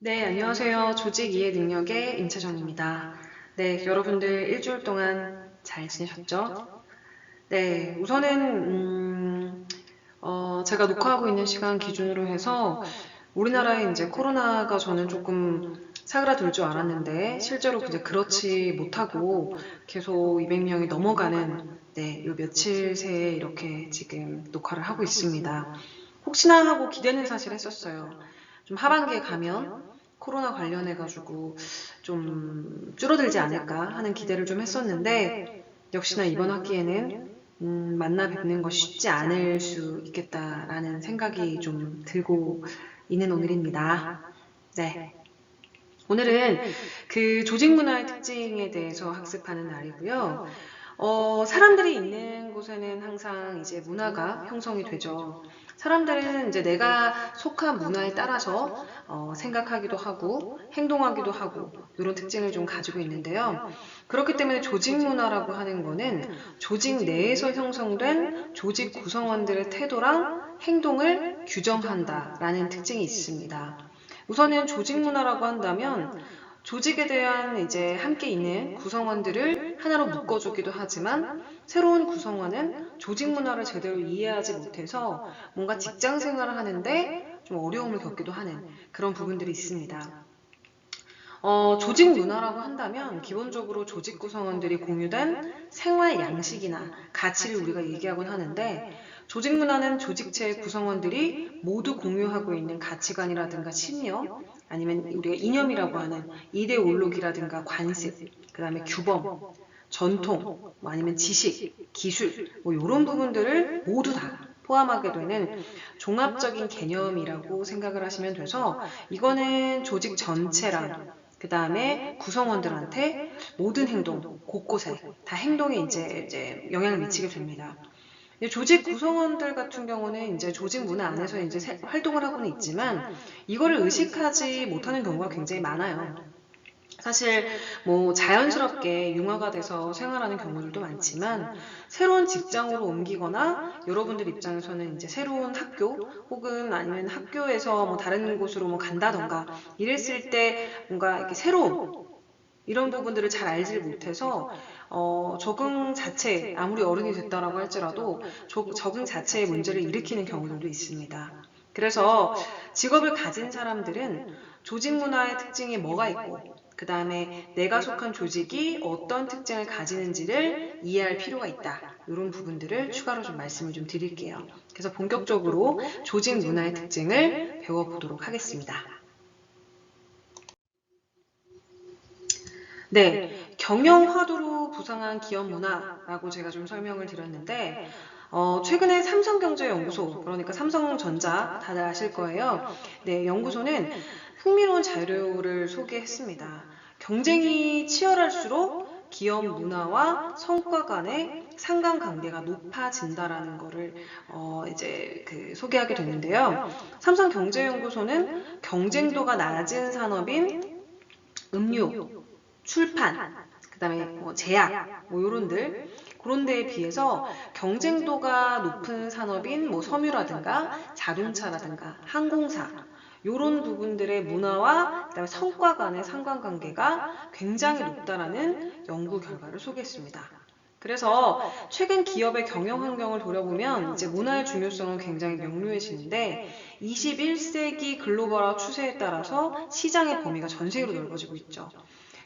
네, 안녕하세요. 조직 이해 능력의 임채정입니다. 네, 여러분들 일주일 동안 잘 지내셨죠? 네, 우선은 제가 녹화하고 있는 시간 기준으로 해서 우리나라에 이제 코로나가 저는 조금 사그라들 줄 알았는데 실제로 이제 그렇지 못하고 계속 200명이 넘어가는 요 며칠 새에 이렇게 지금 녹화를 하고 있습니다. 혹시나 하고 기대는 사실 했었어요. 좀 하반기에 가면 코로나 관련해가지고 좀 줄어들지 않을까 하는 기대를 좀 했었는데 역시나 이번 학기에는 만나 뵙는 것이 쉽지 않을 수 있겠다라는 생각이 좀 들고 있는 오늘입니다. 네. 오늘은 그 조직 문화의 특징에 대해서 학습하는 날이고요. 사람들이 있는 곳에는 항상 이제 문화가 형성이 되죠. 사람들은 이제 내가 속한 문화에 따라서 생각하기도 하고 행동하기도 하고 이런 특징을 좀 가지고 있는데요. 그렇기 때문에 조직 문화라고 하는 거는 조직 내에서 형성된 조직 구성원들의 태도랑 행동을 규정한다라는 특징이 있습니다. 우선은 조직 문화라고 한다면 조직에 대한 이제 함께 있는 구성원들을 하나로 묶어주기도 하지만 새로운 구성원은 조직 문화를 제대로 이해하지 못해서 뭔가 직장 생활을 하는데 좀 어려움을 겪기도 하는 그런 부분들이 있습니다. 조직 문화라고 한다면 기본적으로 조직 구성원들이 공유된 생활 양식이나 가치를 우리가 얘기하곤 하는데 조직 문화는 조직체의 구성원들이 모두 공유하고 있는 가치관이라든가 신념 아니면 우리가 이념이라고 하는 이데올로기라든가 관습 그 다음에 규범 전통 뭐 아니면 지식 기술 뭐 이런 부분들을 모두 다 포함하게 되는 종합적인 개념이라고 생각을 하시면 돼서 이거는 조직 전체랑 그 다음에 구성원들한테 모든 행동, 곳곳에 다 행동에 이제 영향을 미치게 됩니다. 조직 구성원들 같은 경우는 이제 조직 문화 안에서 이제 활동을 하고는 있지만 이거를 의식하지 못하는 경우가 굉장히 많아요. 사실 뭐 자연스럽게 융화가 돼서 생활하는 경우들도 많지만 새로운 직장으로 옮기거나 여러분들 입장에서는 이제 새로운 학교 혹은 아니면 학교에서 뭐 다른 곳으로 뭐 간다던가 이랬을 때 뭔가 이렇게 새로운 이런 부분들을 잘 알지 못해서 적응 자체 아무리 어른이 됐다라고 할지라도 적응 자체의 문제를 일으키는 경우들도 있습니다. 그래서 직업을 가진 사람들은 조직 문화의 특징이 뭐가 있고 그 다음에 내가 속한 조직이 어떤 특징을 가지는지를 이해할 필요가 있다. 이런 부분들을 추가로 좀 말씀을 좀 드릴게요. 그래서 본격적으로 조직 문화의 특징을 배워보도록 하겠습니다. 네, 경영화두로 부상한 기업 문화라고 제가 좀 설명을 드렸는데 최근에 삼성경제연구소, 그러니까 삼성전자 다들 아실 거예요. 네, 연구소는 흥미로운 자료를 소개했습니다. 경쟁이 치열할수록 기업 문화와 성과 간의 상관관계가 높아진다라는 거를 이제 소개하게 됐는데요. 삼성경제연구소는 경쟁도가 낮은 산업인 음료, 출판, 그 다음에 뭐 제약, 뭐 요런들 그런 데에 비해서 경쟁도가 높은 산업인 뭐 섬유라든가 자동차라든가 항공사 요런 부분들의 문화와 그다음에 성과 간의 상관관계가 굉장히 높다라는 연구 결과를 소개했습니다. 그래서 최근 기업의 경영 환경을 돌아보면 이제 문화의 중요성은 굉장히 명료해지는데 21세기 글로벌화 추세에 따라서 시장의 범위가 전 세계로 넓어지고 있죠.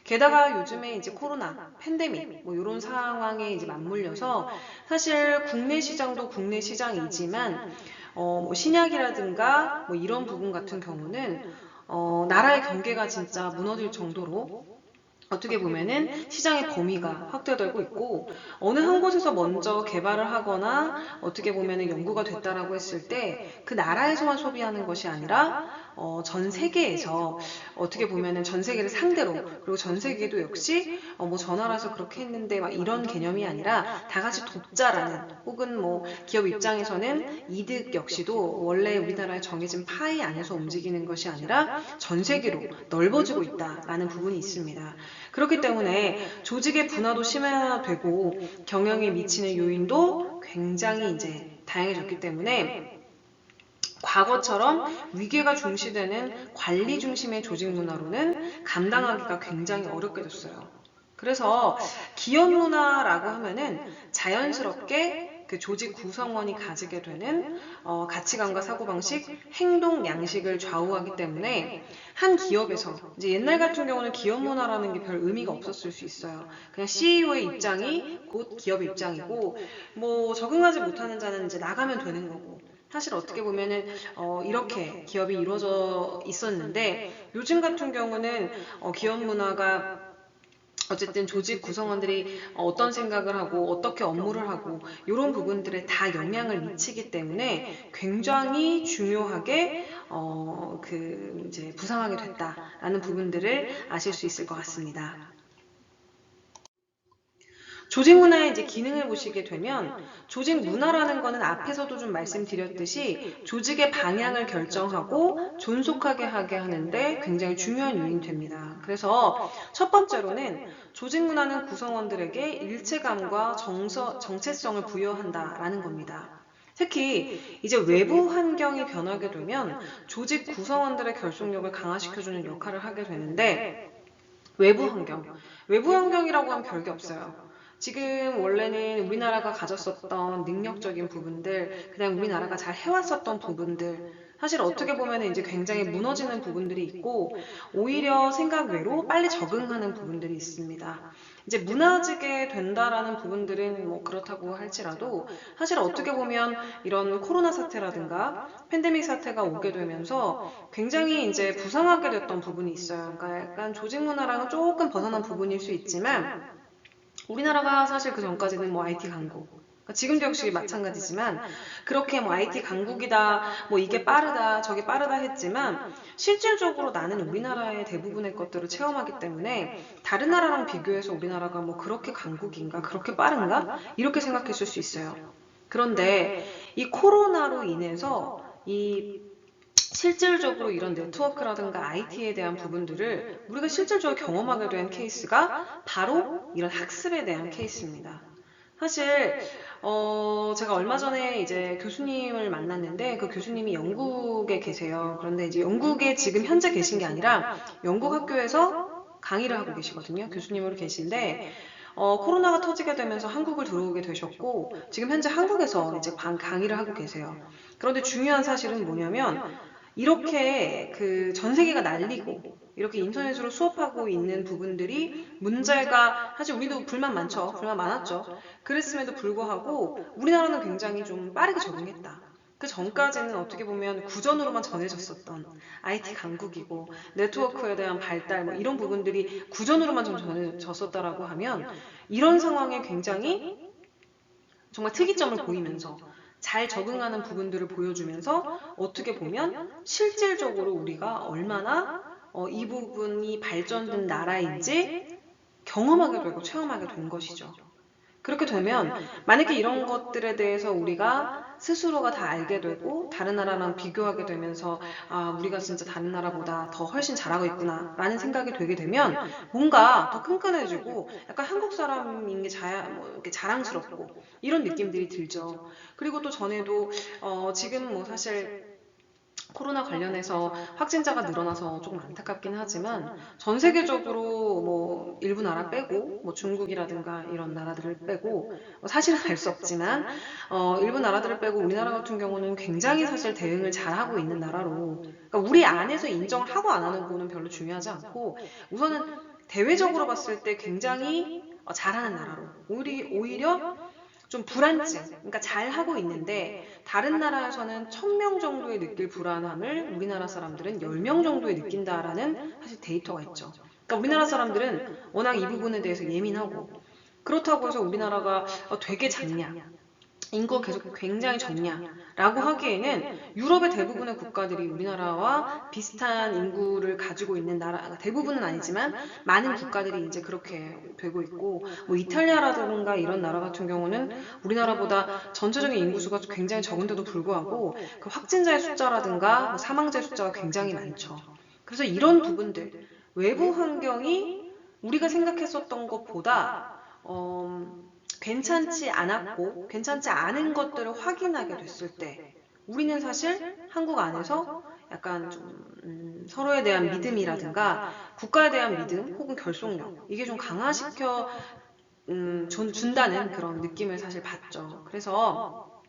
게다가 요즘에 이제 코로나, 팬데믹, 뭐 이런 상황에 이제 맞물려서 사실 국내 시장도 국내 시장이지만, 뭐 신약이라든가 뭐 이런 부분 같은 경우는, 나라의 경계가 진짜 무너질 정도로 어떻게 보면은 시장의 범위가 확대되고 있고 어느 한 곳에서 먼저 개발을 하거나 어떻게 보면은 연구가 됐다라고 했을 때 그 나라에서만 소비하는 것이 아니라 전 세계에서 어떻게 보면은 전 세계를 상대로 그리고 전 세계도 역시 뭐 저 나라에서 그렇게 했는데 막 이런 개념이 아니라 다 같이 돕자라는 혹은 뭐 기업 입장에서는 이득 역시도 원래 우리나라의 정해진 파이 안에서 움직이는 것이 아니라 전 세계로 넓어지고 있다라는 부분이 있습니다. 그렇기 때문에 조직의 분화도 심화되고 경영에 미치는 요인도 굉장히 이제 다양해졌기 때문에 과거처럼 위계가 중시되는 관리 중심의 조직 문화로는 감당하기가 굉장히 어렵게 됐어요. 그래서 기업 문화라고 하면은 자연스럽게 그 조직 구성원이 가지게 되는 가치관과 사고방식, 행동 양식을 좌우하기 때문에 한 기업에서 이제 옛날 같은 경우는 기업 문화라는 게 별 의미가 없었을 수 있어요. 그냥 CEO의 입장이 곧 기업의 입장이고 뭐 적응하지 못하는 자는 이제 나가면 되는 거고 사실 어떻게 보면은 이렇게 기업이 이루어져 있었는데 요즘 같은 경우는 기업 문화가 어쨌든 조직 구성원들이 어떤 생각을 하고 어떻게 업무를 하고 이런 부분들에 다 영향을 미치기 때문에 굉장히 중요하게 그 이제 부상하게 됐다라는 부분들을 아실 수 있을 것 같습니다. 조직 문화의 이제 기능을 보시게 되면 조직 문화라는 거는 앞에서도 좀 말씀드렸듯이 조직의 방향을 결정하고 존속하게 하게 하는데 굉장히 중요한 요인이 됩니다. 그래서 첫 번째로는 조직 문화는 구성원들에게 일체감과 정체성을 부여한다라는 겁니다. 특히 이제 외부 환경이 변하게 되면 조직 구성원들의 결속력을 강화시켜주는 역할을 하게 되는데 외부 환경. 외부 환경이라고 하면 별게 없어요. 지금 원래는 우리나라가 가졌었던 능력적인 부분들, 그다음 우리나라가 잘 해왔었던 부분들, 사실 어떻게 보면 이제 굉장히 무너지는 부분들이 있고, 오히려 생각 외로 빨리 적응하는 부분들이 있습니다. 이제 무너지게 된다라는 부분들은 뭐 그렇다고 할지라도, 사실 어떻게 보면 이런 코로나 사태라든가 팬데믹 사태가 오게 되면서 굉장히 이제 부상하게 됐던 부분이 있어요. 그러니까 약간 조직 문화랑은 조금 벗어난 부분일 수 있지만, 우리나라가 사실 그 전까지는 뭐 IT 강국, 그러니까 지금도 역시 마찬가지지만 그렇게 뭐 IT 강국이다, 뭐 이게 빠르다, 저게 빠르다 했지만 실질적으로 나는 우리나라의 대부분의 것들을 체험하기 때문에 다른 나라랑 비교해서 우리나라가 뭐 그렇게 강국인가, 그렇게 빠른가 이렇게 생각했을 수 있어요. 그런데 이 코로나로 인해서 이 실질적으로 이런 네트워크라든가 IT에 대한 부분들을 우리가 실질적으로 경험하게 된 케이스가 바로 이런 학습에 대한 케이스입니다. 사실 제가 얼마 전에 이제 교수님을 만났는데 그 교수님이 영국에 계세요. 그런데 이제 영국에 지금 현재 계신 게 아니라 영국 학교에서 강의를 하고 계시거든요. 교수님으로 계신데 코로나가 터지게 되면서 한국을 들어오게 되셨고 지금 현재 한국에서 이제 강의를 하고 계세요. 그런데 중요한 사실은 뭐냐면 이렇게 그 전 세계가 난리고 이렇게 인터넷으로 수업하고 있는 부분들이 문제가 사실 우리도 불만 많죠. 불만 많았죠. 그랬음에도 불구하고 우리나라는 굉장히 좀 빠르게 적응했다. 그 전까지는 어떻게 보면 구전으로만 전해졌었던 IT 강국이고 네트워크에 대한 발달 뭐 이런 부분들이 구전으로만 좀 전해졌었다라고 하면 이런 상황에 굉장히 정말 특이점을 보이면서 잘 적응하는 부분들을 보여주면서 어떻게 보면 실질적으로 우리가 얼마나 이 부분이 발전된 나라인지 경험하게 되고 체험하게 된 것이죠. 그렇게 되면 만약에 이런 것들에 대해서 우리가 스스로가 다 알게 되고 다른 나라랑 비교하게 되면서 아 우리가 진짜 다른 나라보다 더 훨씬 잘하고 있구나 라는 생각이 되게 되면 뭔가 더 끈끈해지고 약간 한국 사람인 게 뭐 이렇게 자랑스럽고 이런 느낌들이 들죠. 그리고 또 전에도 지금 뭐 사실 코로나 관련해서 확진자가 늘어나서 조금 안타깝긴 하지만 전 세계적으로 뭐 일부 나라 빼고 뭐 중국이라든가 이런 나라들을 빼고 사실은 알 수 없지만 일부 나라들을 빼고 우리나라 같은 경우는 굉장히 사실 대응을 잘하고 있는 나라로 그러니까 우리 안에서 인정을 하고 안 하는 거는 별로 중요하지 않고 우선은 대외적으로 봤을 때 굉장히 잘하는 나라로 오히려 좀 불안증, 그러니까 잘 하고 있는데 다른 나라에서는 1000명 정도의 느낄 불안함을 우리나라 사람들은 10명 정도에 느낀다라는 사실 데이터가 있죠. 그러니까 우리나라 사람들은 워낙 이 부분에 대해서 예민하고 그렇다고 해서 우리나라가 되게 작냐, 인구가 계속 굉장히 적냐라고 하기에는 유럽의 대부분의 국가들이 우리나라와 비슷한 인구를 가지고 있는 나라, 대부분은 아니지만 많은 국가들이 이제 그렇게 되고 있고, 뭐 이탈리아라든가 이런 나라 같은 경우는 우리나라보다 전체적인 인구수가 굉장히 적은데도 불구하고 그 확진자의 숫자라든가 뭐 사망자의 숫자가 굉장히 많죠. 그래서 이런 부분들, 외부 환경이 우리가 생각했었던 것보다 괜찮지 않았고 괜찮지 않은 것들을 확인하게 됐을 때 우리는 사실 한국 안에서 약간 좀 서로에 대한 믿음이라든가 국가에 대한 믿음 혹은 결속력 이게 좀 강화시켜 준다는 그런 느낌을 사실 받죠. 그래서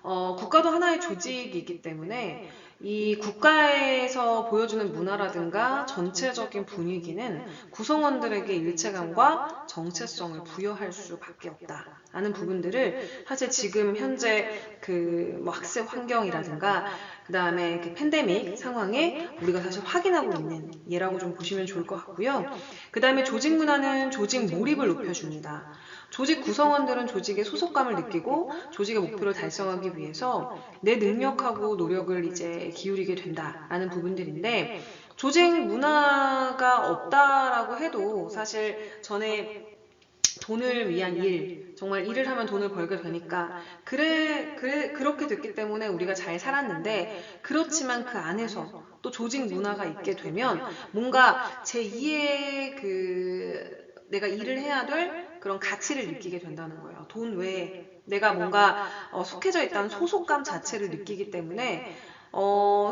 국가도 하나의 조직이기 때문에 이 국가에서 보여주는 문화라든가 전체적인 분위기는 구성원들에게 일체감과 정체성을 부여할 수밖에 없다라는 부분들을 사실 지금 현재 그뭐 학습 환경이라든가 그 다음에 그 팬데믹 상황에 우리가 사실 확인하고 있는 예라고 좀 보시면 좋을 것 같고요. 그 다음에 조직 문화는 조직 몰입을 높여줍니다. 조직 구성원들은 조직의 소속감을 느끼고 조직의 목표를 달성하기 위해서 내 능력하고 노력을 이제 기울이게 된다라는 부분들인데 조직 문화가 없다라고 해도 사실 전에 돈을 위한 일, 정말 일을 하면 돈을 벌게 되니까 그렇게 됐기 때문에 우리가 잘 살았는데 그렇지만 그 안에서 또 조직 문화가 있게 되면 뭔가 제2의 내가 일을 해야 될 그런 가치를 느끼게 된다는 거예요. 돈 외에 내가 뭔가 속해져 있다는 소속감 자체를 느끼기 때문에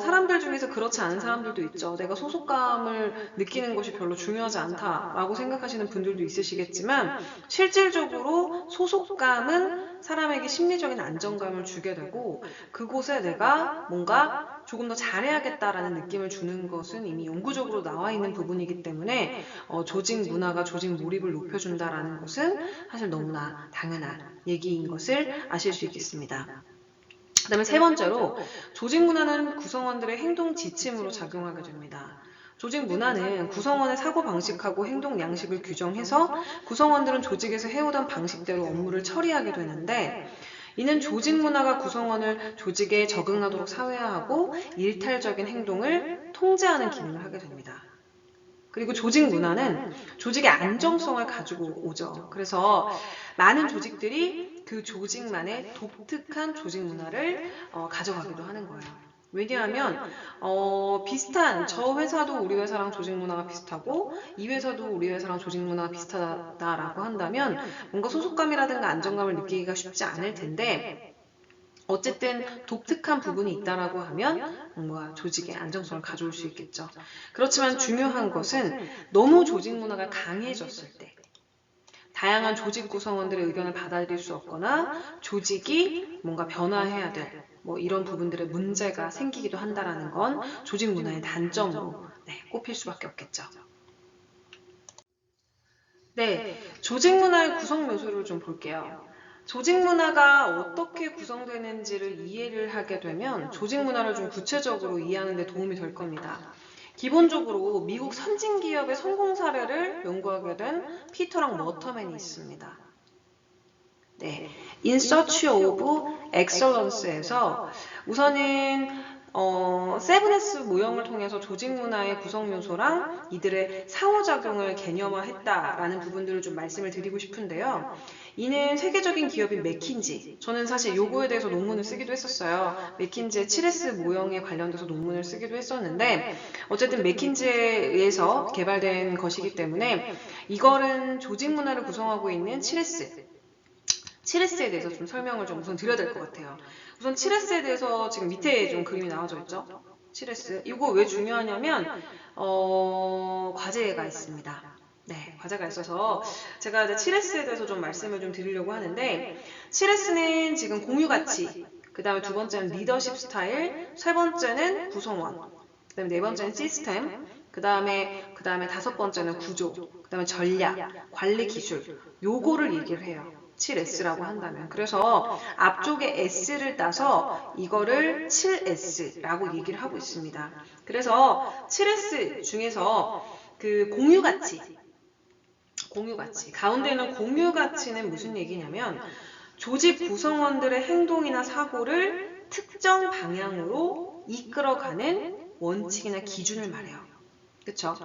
사람들 중에서 그렇지 않은 사람들도 있죠. 내가 소속감을 느끼는 것이 별로 중요하지 않다라고 생각하시는 분들도 있으시겠지만 실질적으로 소속감은 사람에게 심리적인 안정감을 주게 되고 그곳에 내가 뭔가 조금 더 잘해야겠다라는 느낌을 주는 것은 이미 연구적으로 나와 있는 부분이기 때문에 조직 문화가 조직 몰입을 높여준다라는 것은 사실 너무나 당연한 얘기인 것을 아실 수 있겠습니다. 그 다음에 세 번째로 조직 문화는 구성원들의 행동 지침으로 작용하게 됩니다. 조직 문화는 구성원의 사고방식하고 행동 양식을 규정해서 구성원들은 조직에서 해오던 방식대로 업무를 처리하게 되는데 이는 조직 문화가 구성원을 조직에 적응하도록 사회화하고 일탈적인 행동을 통제하는 기능을 하게 됩니다. 그리고 조직 문화는 조직의 안정성을 가지고 오죠. 그래서 많은 조직들이 그 조직만의 독특한 조직 문화를 가져가기도 하는 거예요. 왜냐하면 비슷한 저 회사도 우리 회사랑 조직 문화가 비슷하고 이 회사도 우리 회사랑 조직 문화가 비슷하다라고 한다면 뭔가 소속감이라든가 안정감을 느끼기가 쉽지 않을 텐데 어쨌든 독특한 부분이 있다라고 하면 뭔가 조직의 안정성을 가져올 수 있겠죠. 그렇지만 중요한 것은 너무 조직 문화가 강해졌을 때 다양한 조직 구성원들의 의견을 받아들일 수 없거나 조직이 뭔가 변화해야 될 뭐 이런 부분들의 문제가 생기기도 한다라는 건 조직 문화의 단점으로 꼽힐 수밖에 없겠죠. 네, 조직 문화의 구성 요소를 좀 볼게요. 조직 문화가 어떻게 구성되는지를 이해를 하게 되면 조직 문화를 좀 구체적으로 이해하는 데 도움이 될 겁니다. 기본적으로 미국 선진 기업의 성공 사례를 연구하게 된 피터랑 워터맨이 있습니다. 네, In Search of Excellence에서 우선은 세븐S 모형을 통해서 조직 문화의 구성 요소랑 이들의 상호작용을 개념화했다라는 부분들을 좀 말씀을 드리고 싶은데요. 이는 세계적인 기업인 맥킨지, 저는 사실 요거에 대해서 논문을 쓰기도 했었어요. 맥킨지의 7S 모형에 관련돼서 논문을 쓰기도 했었는데 어쨌든 맥킨지에 의해서 개발된 것이기 때문에 이거는 조직 문화를 구성하고 있는 7S에 대해서 좀 설명을 좀 우선 드려야 될 것 같아요. 우선 7S에 대해서 지금 밑에 좀 그림이 나와져 있죠? 7S. 이거 왜 중요하냐면, 과제가 있습니다. 네, 과제가 있어서 제가 이제 7S에 대해서 좀 말씀을 좀 드리려고 하는데, 7S는 지금 공유 가치, 그 다음에 두 번째는 리더십 스타일, 세 번째는 구성원, 그 다음에 네 번째는 시스템, 그 다음에 다섯 번째는 구조, 그 다음에 전략, 관리 기술, 요거를 얘기를 해요. 7S라고 한다면. 그래서 앞쪽에 S를 따서 이거를 7S라고 얘기를 하고 있습니다. 그래서 7S 중에서 그 공유 가치, 가운데는 공유 가치는 무슨 얘기냐면 조직 구성원들의 행동이나 사고를 특정 방향으로 이끌어가는 원칙이나 기준을 말해요. 그쵸?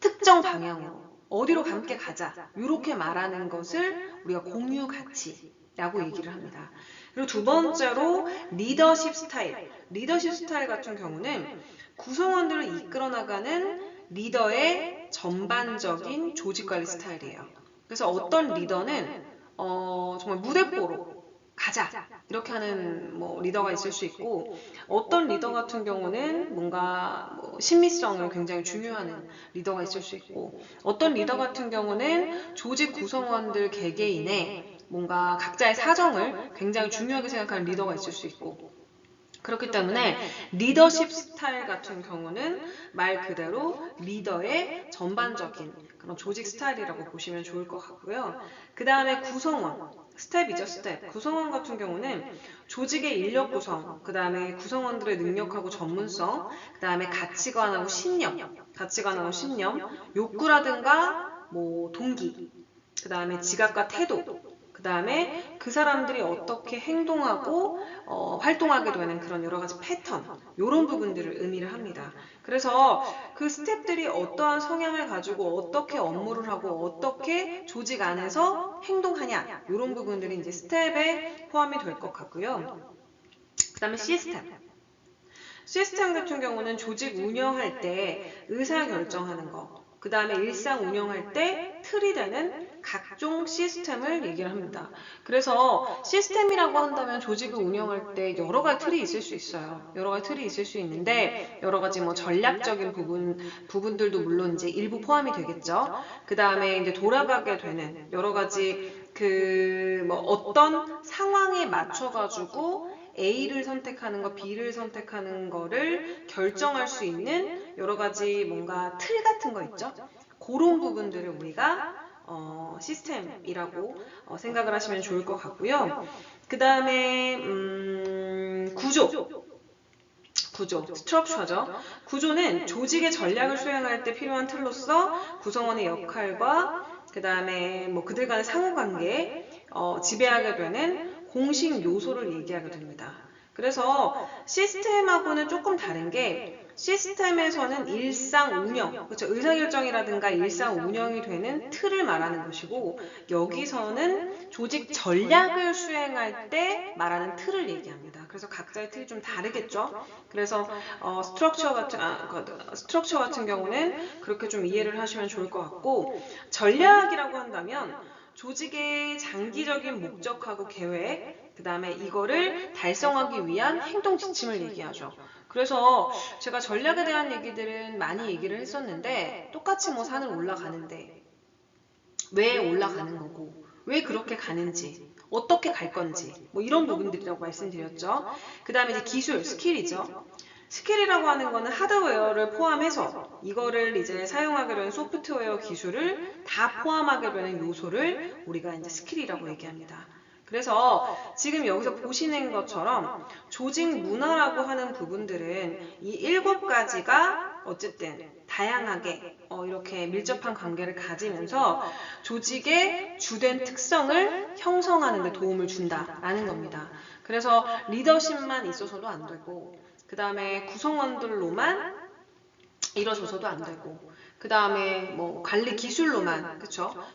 특정 방향으로. 어디로 함께 가자. 이렇게 말하는 것을 우리가 공유 가치라고 얘기를 합니다. 그리고 두 번째로 리더십 스타일. 리더십 스타일 같은 경우는 구성원들을 이끌어 나가는 리더의 전반적인 조직관리 스타일이에요. 그래서 어떤 리더는 정말 무대뽀로 가자 이렇게 하는 뭐 리더가 있을 수 있고, 어떤 리더 같은 경우는 뭔가 뭐 친밀성을 굉장히 중요하는 리더가 있을 수 있고, 어떤 리더 같은 경우는 조직 구성원들 개개인의 뭔가 각자의 사정을 굉장히 중요하게 생각하는 리더가 있을 수 있고, 그렇기 때문에 리더십 스타일 같은 경우는 말 그대로 리더의 전반적인 그런 조직 스타일이라고 보시면 좋을 것 같고요. 그 다음에 구성원, 스텝이죠, 스텝. 구성원 같은 경우는 조직의 인력 구성, 그 다음에 구성원들의 능력하고 전문성, 그 다음에 가치관하고 신념, 욕구라든가 뭐 동기, 그 다음에 지각과 태도, 그 다음에 그 사람들이 어떻게 행동하고 활동하게 되는 그런 여러 가지 패턴, 이런 부분들을 의미를 합니다. 그래서 그 스태프들이 어떠한 성향을 가지고 어떻게 업무를 하고 어떻게 조직 안에서 행동하냐, 이런 부분들이 이제 스텝에 포함이 될 것 같고요. 그 다음에 시스템 같은 경우는 조직 운영할 때 의사 결정하는 거, 그 다음에 일상 운영할 때 틀이 되는 각종 시스템을 얘기를 합니다. 그래서 시스템이라고 한다면 조직을 운영할 때 여러 가지 틀이 있을 수 있어요. 여러 가지 틀이 있을 수 있는데, 여러 가지 뭐 전략적인 부분들도 물론 이제 일부 포함이 되겠죠. 그 다음에 이제 돌아가게 되는 여러 가지 뭐 어떤 상황에 맞춰가지고 A를 선택하는 거, B를 선택하는 거를 결정할 수 있는 여러 가지 뭔가 틀 같은 거 있죠? 그런 부분들을 우리가 시스템이라고 생각을 하시면 좋을 것 같고요. 그 다음에 스트럭처죠. 구조는 조직의 전략을 수행할 때 필요한 틀로서 구성원의 역할과 그 다음에 뭐 그들 간의 상호관계, 지배하게 되는 공식 요소를 얘기하게 됩니다. 그래서 시스템하고는 조금 다른 게, 시스템에서는 일상 운영, 그렇죠? 의사결정이라든가 일상 운영이 되는 틀을 말하는 것이고, 여기서는 조직 전략을 수행할 때 말하는 틀을 얘기합니다. 그래서 각자의 틀이 좀 다르겠죠? 그래서 스트럭처 같은 경우는 그렇게 좀 이해를 하시면 좋을 것 같고, 전략이라고 한다면 조직의 장기적인 목적하고 계획, 그 다음에 이거를 달성하기 위한 행동 지침을 얘기하죠. 그래서 제가 전략에 대한 얘기들은 많이 얘기를 했었는데, 똑같이 뭐 산을 올라가는데 왜 올라가는 거고, 왜 그렇게 가는지, 어떻게 갈 건지, 뭐 이런 부분들이라고 말씀드렸죠. 그 다음에 이제 기술, 스킬이죠. 스킬이라고 하는 거는 하드웨어를 포함해서 이거를 이제 사용하게 되는 소프트웨어 기술을 다 포함하게 되는 요소를 우리가 이제 스킬이라고 얘기합니다. 그래서 지금 여기서 보시는 것처럼 조직 문화라고 하는 부분들은 이 7가지가 어쨌든 다양하게 이렇게 밀접한 관계를 가지면서 조직의 주된 특성을 형성하는 데 도움을 준다라는 겁니다. 그래서 리더십만 있어서도 안 되고, 그 다음에 구성원들로만 이뤄져서도 안 되고, 그 다음에 뭐 관리 기술로만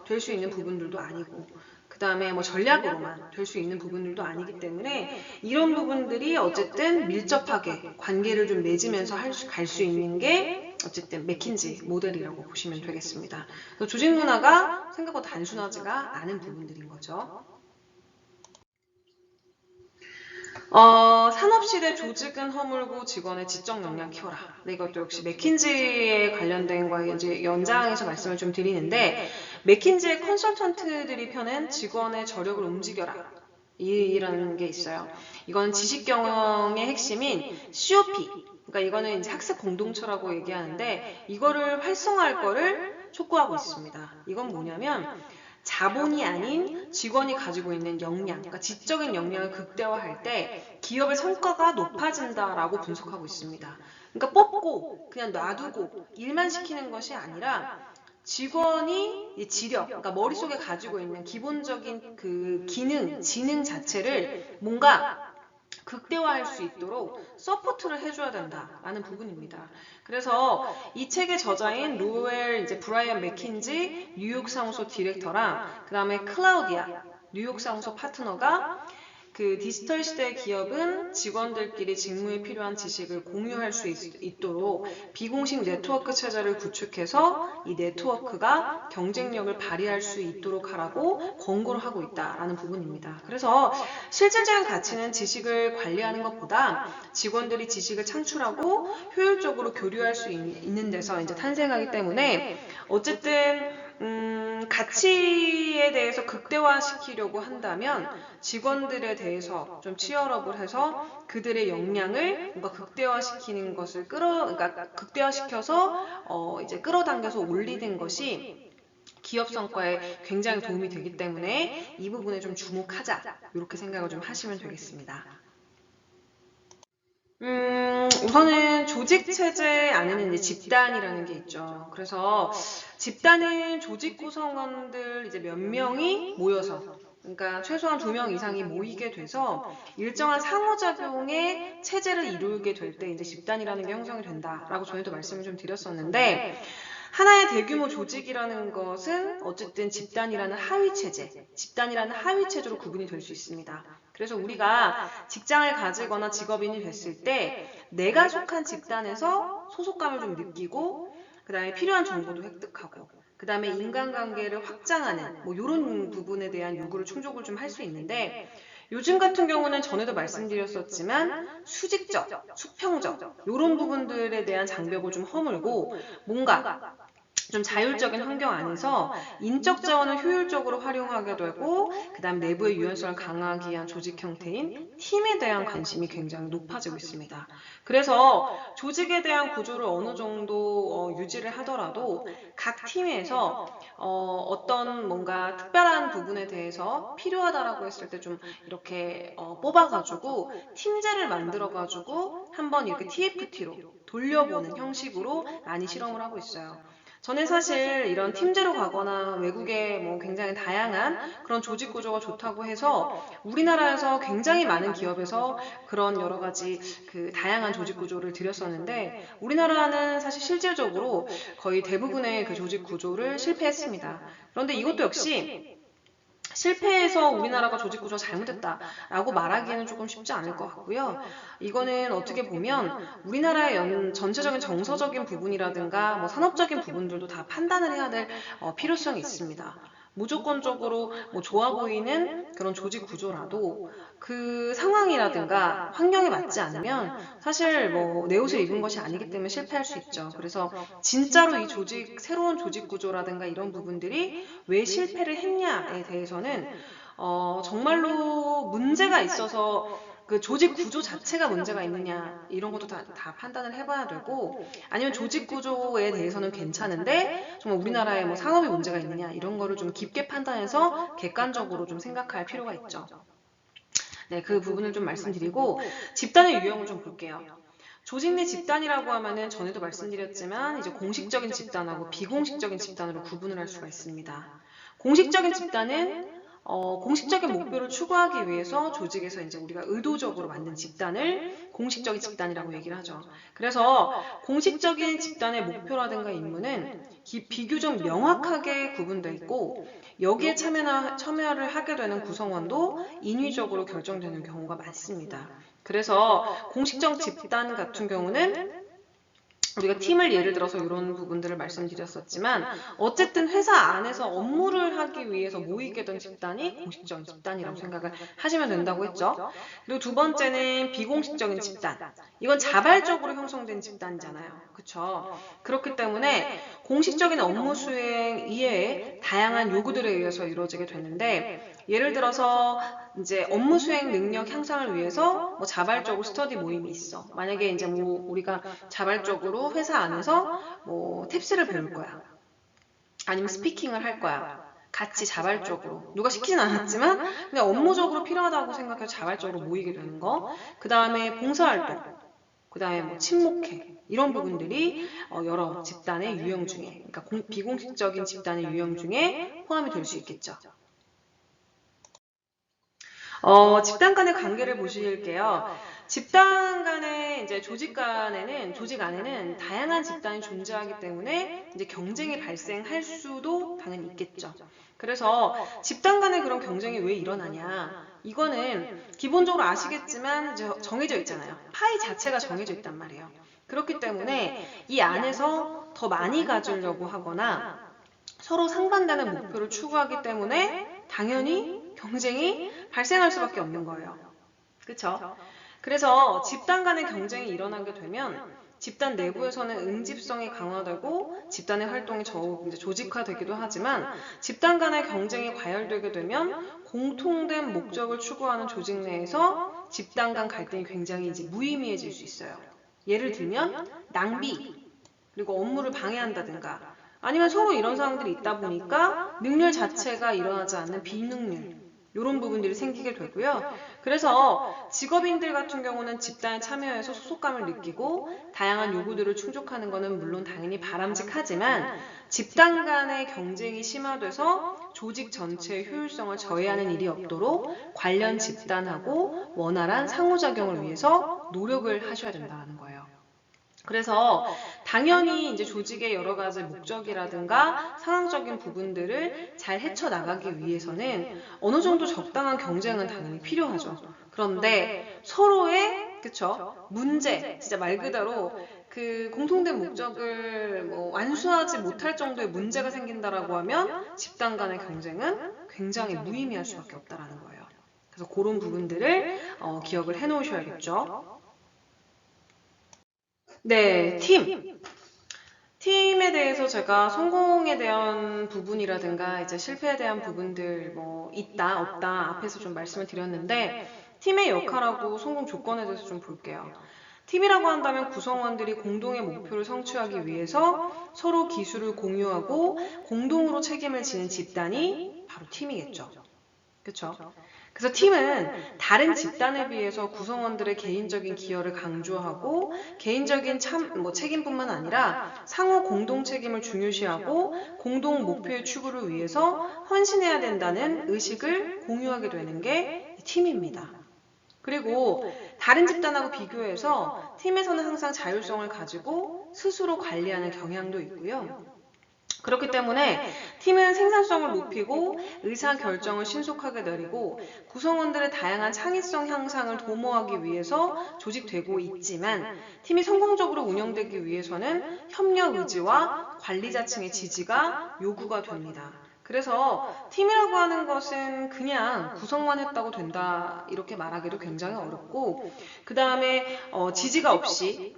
될 수 있는 부분들도 아니고, 그 다음에 뭐 전략으로만 될 수 있는 부분들도 아니기 때문에, 이런 부분들이 어쨌든 밀접하게 관계를 좀 맺으면서 갈 수 있는 게 어쨌든 맥킨지 모델이라고 보시면 되겠습니다. 조직 문화가 생각보다 단순하지가 않은 부분들인 거죠. 산업시대 조직은 허물고 직원의 지적 역량 키워라. 네, 이것도 역시 맥킨지에 관련된 거에 이제 연장해서 말씀을 좀 드리는데, 맥킨지의 컨설턴트들이 펴낸 직원의 저력을 움직여라, 이라는 게 있어요. 이건 지식 경영의 핵심인 COP. 그러니까 이거는 이제 학습 공동체라고 얘기하는데, 이거를 활성화할 거를 촉구하고 있습니다. 이건 뭐냐면, 자본이 아닌 직원이 가지고 있는 역량, 그러니까 지적인 역량을 극대화할 때 기업의 성과가 높아진다라고 분석하고 있습니다. 그러니까 뽑고 그냥 놔두고 일만 시키는 것이 아니라 직원이 이 지력, 그러니까 머릿속에 가지고 있는 기본적인 그 기능, 지능 자체를 뭔가 극대화할 수 있도록 서포트를 해줘야 된다라는 부분입니다. 그래서 이 책의 저자인 로웰 이제 브라이언 맥킨지 뉴욕 사무소 디렉터랑 그 다음에 클라우디아 뉴욕 사무소 파트너가 그 디지털 시대 기업은 직원들끼리 직무에 필요한 지식을 공유할 수 있도록 비공식 네트워크 체제를 구축해서 이 네트워크가 경쟁력을 발휘할 수 있도록 하라고 권고를 하고 있다라는 부분입니다. 그래서 실질적인 가치는 지식을 관리하는 것보다 직원들이 지식을 창출하고 효율적으로 교류할 수 있는 데서 이제 탄생하기 때문에 어쨌든 가치에 대해서 극대화시키려고 한다면 직원들에 대해서 좀 치열업을 해서 그들의 역량을 뭔가 극대화시키는 것을 그러니까 극대화시켜서 이제 끌어당겨서 올리는 것이 기업 성과에 굉장히 도움이 되기 때문에 이 부분에 좀 주목하자 이렇게 생각을 좀 하시면 되겠습니다. 우선은 조직 체제 안에는 이제 집단이라는 게 있죠. 그래서 집단은 조직 구성원들 이제 몇 명이 모여서, 그러니까 최소한 2명 이상이 모이게 돼서 일정한 상호작용의 체제를 이루게 될 때 이제 집단이라는 게 형성이 된다라고 전에도 말씀을 좀 드렸었는데, 하나의 대규모 조직이라는 것은 어쨌든 집단이라는 하위 체제로 구분이 될 수 있습니다. 그래서 우리가 직장을 가지거나 직업인이 됐을 때 내가 속한 집단에서 소속감을 좀 느끼고 그 다음에 필요한 정보도 획득하고 그 다음에 인간관계를 확장하는 뭐 이런 부분에 대한 요구를 충족을 좀 할 수 있는데, 요즘 같은 경우는 전에도 말씀드렸었지만 수직적, 수평적 이런 부분들에 대한 장벽을 좀 허물고 뭔가 좀 자율적인 환경 안에서 인적 자원을 효율적으로 활용하게 되고 그 다음 내부의 유연성을 강화하기 위한 조직 형태인 팀에 대한 관심이 굉장히 높아지고 있습니다. 그래서 조직에 대한 구조를 어느 정도 유지를 하더라도 각 팀에서 어떤 뭔가 특별한 부분에 대해서 필요하다라고 했을 때 좀 이렇게 뽑아가지고 팀제를 만들어가지고 한번 이렇게 TFT로 돌려보는 형식으로 많이 실험을 하고 있어요. 저는 사실 이런 팀제로 가거나 외국에 뭐 굉장히 다양한 그런 조직 구조가 좋다고 해서 우리나라에서 굉장히 많은 기업에서 그런 여러 가지 그 다양한 조직 구조를 들였었는데, 우리나라는 사실 실질적으로 거의 대부분의 그 조직 구조를 실패했습니다. 그런데 이것도 역시 실패해서 우리나라가 조직 구조가 잘못됐다라고 말하기에는 조금 쉽지 않을 것 같고요. 이거는 어떻게 보면 우리나라의 전체적인 정서적인 부분이라든가 뭐 산업적인 부분들도 다 판단을 해야 될 필요성이 있습니다. 무조건적으로 뭐 좋아 보이는 그런 조직 구조라도 그 상황이라든가 환경에 맞지 않으면 사실 뭐 내 옷을 입은 것이 아니기 때문에 실패할 수 있죠. 그래서 진짜로 이 새로운 조직 구조라든가 이런 부분들이 왜 실패를 했냐에 대해서는 정말로 문제가 있어서 그 조직 구조 자체가 문제가 있느냐 이런 것도 다 판단을 해봐야 되고, 아니면 조직 구조에 대해서는 괜찮은데 정말 우리나라에 뭐 산업이 문제가 있느냐 이런 거를 좀 깊게 판단해서 객관적으로 좀 생각할 필요가 있죠. 네, 그 부분을 좀 말씀드리고 집단의 유형을 좀 볼게요. 조직 내 집단이라고 하면은 전에도 말씀드렸지만 이제 공식적인 집단하고 비공식적인 집단으로 구분을 할 수가 있습니다. 공식적인 집단은 공식적인 목표를 추구하기 위해서 조직에서 이제 우리가 의도적으로 만든 집단을 공식적인 집단이라고 얘기를 하죠. 그래서 공식적인 집단의 목표라든가 임무는 비교적 명확하게 구분되어 있고 여기에 참여를 하게 되는 구성원도 인위적으로 결정되는 경우가 많습니다. 그래서 공식적 집단 같은 경우는 우리가 팀을 예를 들어서 이런 부분들을 말씀드렸었지만 어쨌든 회사 안에서 업무를 하기 위해서 모이게 된 집단이 공식적인 집단이라고 생각을 하시면 된다고 했죠. 그리고 두 번째는 비공식적인 집단. 이건 자발적으로 형성된 집단이잖아요. 그렇죠? 그렇기 때문에 공식적인 업무 수행 이외에 다양한 요구들에 의해서 이루어지게 되는데, 예를 들어서 이제 업무 수행 능력 향상을 위해서 뭐 자발적으로 스터디 모임이 있어. 만약에 이제 뭐 우리가 자발적으로 회사 안에서 뭐 탭스를 배울 거야. 아니면 스피킹을 할 거야. 같이 자발적으로. 누가 시키진 않았지만 그냥 업무적으로 필요하다고 생각해서 자발적으로 모이게 되는 거. 그 다음에 봉사활동. 그 다음에 뭐 친목회. 이런 부분들이 여러 집단의 유형 중에, 그러니까 비공식적인 집단의 유형 중에 포함이 될 수 있겠죠. 집단 간의 관계를 보실게요. 집단 간의 이제 조직 안에는 다양한 집단이 존재하기 때문에 이제 경쟁이 발생할 수도 당연히 있겠죠. 그래서 집단 간의 그런 경쟁이 왜 일어나냐? 이거는 기본적으로 아시겠지만 이제 정해져 있잖아요. 파이 자체가 정해져 있단 말이에요. 그렇기 때문에 이 안에서 더 많이 가지려고 하거나 서로 상반되는 목표를 추구하기 때문에 당연히 경쟁이 발생할 수밖에 없는 거예요. 그렇죠? 그래서 집단 간의 경쟁이 일어나게 되면 집단 내부에서는 응집성이 강화되고 집단의 활동이 이제 조직화되기도 하지만 집단 간의 경쟁이 과열되게 되면 공통된 목적을 추구하는 조직 내에서 집단 간 갈등이 굉장히 이제 무의미해질 수 있어요. 예를 들면 낭비, 그리고 업무를 방해한다든가 아니면 서로 이런 상황들이 있다 보니까 능률 자체가 일어나지 않는 비능률 이런 부분들이 생기게 되고요. 그래서 직업인들 같은 경우는 집단에 참여해서 소속감을 느끼고 다양한 요구들을 충족하는 것은 물론 당연히 바람직하지만 집단 간의 경쟁이 심화돼서 조직 전체의 효율성을 저해하는 일이 없도록 관련 집단하고 원활한 상호작용을 위해서 노력을 하셔야 된다는 거예요. 그래서 당연히 이제 조직의 여러 가지 목적이라든가 상황적인 부분들을 잘 헤쳐나가기 위해서는 어느 정도 적당한 경쟁은 당연히 필요하죠. 그런데 서로의 그쵸 문제 진짜 말 그대로 그 공통된 목적을 뭐 완수하지 못할 정도의 문제가 생긴다라고 하면 집단 간의 경쟁은 굉장히 무의미할 수밖에 없다라는 거예요. 그래서 그런 부분들을 기억을 해 놓으셔야겠죠. 네, 팀에 대해서 제가 성공에 대한 부분이라든가 이제 실패에 대한 부분들 뭐 있다, 없다 앞에서 좀 말씀을 드렸는데 팀의 역할하고 성공 조건에 대해서 좀 볼게요. 팀이라고 한다면 구성원들이 공동의 목표를 성취하기 위해서 서로 기술을 공유하고 공동으로 책임을 지는 집단이 바로 팀이겠죠. 그렇죠? 그래서 팀은 다른 집단에 비해서 구성원들의 개인적인 기여를 강조하고 개인적인 책임뿐만 아니라 상호 공동 책임을 중요시하고 공동 목표의 추구를 위해서 헌신해야 된다는 의식을 공유하게 되는 게 팀입니다. 그리고 다른 집단하고 비교해서 팀에서는 항상 자율성을 가지고 스스로 관리하는 경향도 있고요. 그렇기 때문에 팀은 생산성을 높이고 의사결정을 신속하게 내리고 구성원들의 다양한 창의성 향상을 도모하기 위해서 조직되고 있지만 팀이 성공적으로 운영되기 위해서는 협력 의지와 관리자층의 지지가 요구가 됩니다. 그래서 팀이라고 하는 것은 그냥 구성만 했다고 된다 이렇게 말하기도 굉장히 어렵고 그 다음에 지지가 없이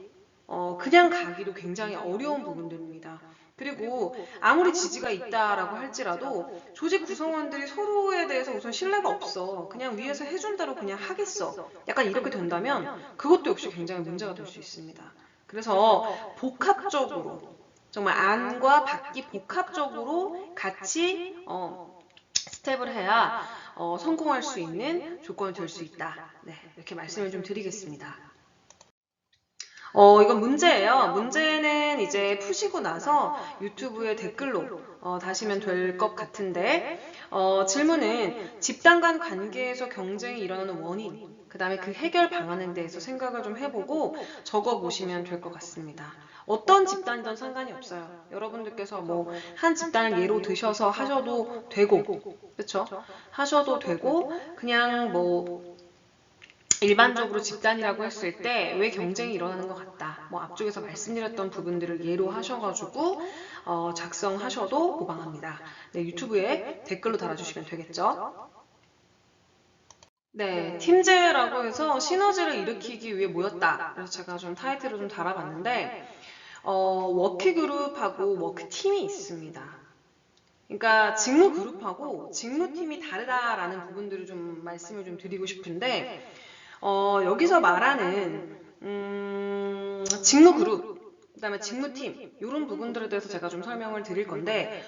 그냥 가기도 굉장히 어려운 부분들입니다. 그리고 아무리 지지가 있다라고 할지라도 조직 구성원들이 서로에 대해서 우선 신뢰가 없어. 그냥 위에서 해준 대로 그냥 하겠어. 약간 이렇게 된다면 그것도 역시 굉장히 문제가 될 수 있습니다. 그래서 복합적으로 정말 안과 밖이 복합적으로 같이 스텝을 해야 성공할 수 있는 조건이 될 수 있다. 네, 이렇게 말씀을 좀 드리겠습니다. 이건 문제예요. 문제는 이제 푸시고 나서 유튜브에 댓글로 다시면 될 것 같은데, 질문은 집단 간 관계에서 경쟁이 일어나는 원인, 그 다음에 그 해결 방안에 대해서 생각을 좀 해보고 적어보시면 될 것 같습니다. 어떤 집단이든 상관이 없어요. 여러분들께서 뭐 한 집단을 예로 드셔서 하셔도 되고, 그쵸? 하셔도 되고, 그냥 뭐 일반적으로 집단이라고 했을 때 왜 경쟁이 일어나는 것 같다. 뭐 앞쪽에서 말씀드렸던 부분들을 예로 하셔가지고 작성하셔도 무방합니다. 네, 유튜브에 댓글로 달아주시면 되겠죠. 네, 팀제라고 해서 시너지를 일으키기 위해 모였다. 그래서 제가 좀 타이틀을 좀 달아봤는데 워크 그룹하고 워크 팀이 있습니다. 그러니까 직무 그룹하고 직무 팀이 다르다라는 부분들을 좀 말씀을 좀 드리고 싶은데 여기서 말하는 직무 그룹, 그다음에 직무팀 이런 부분들에 대해서 제가 좀 설명을 드릴 건데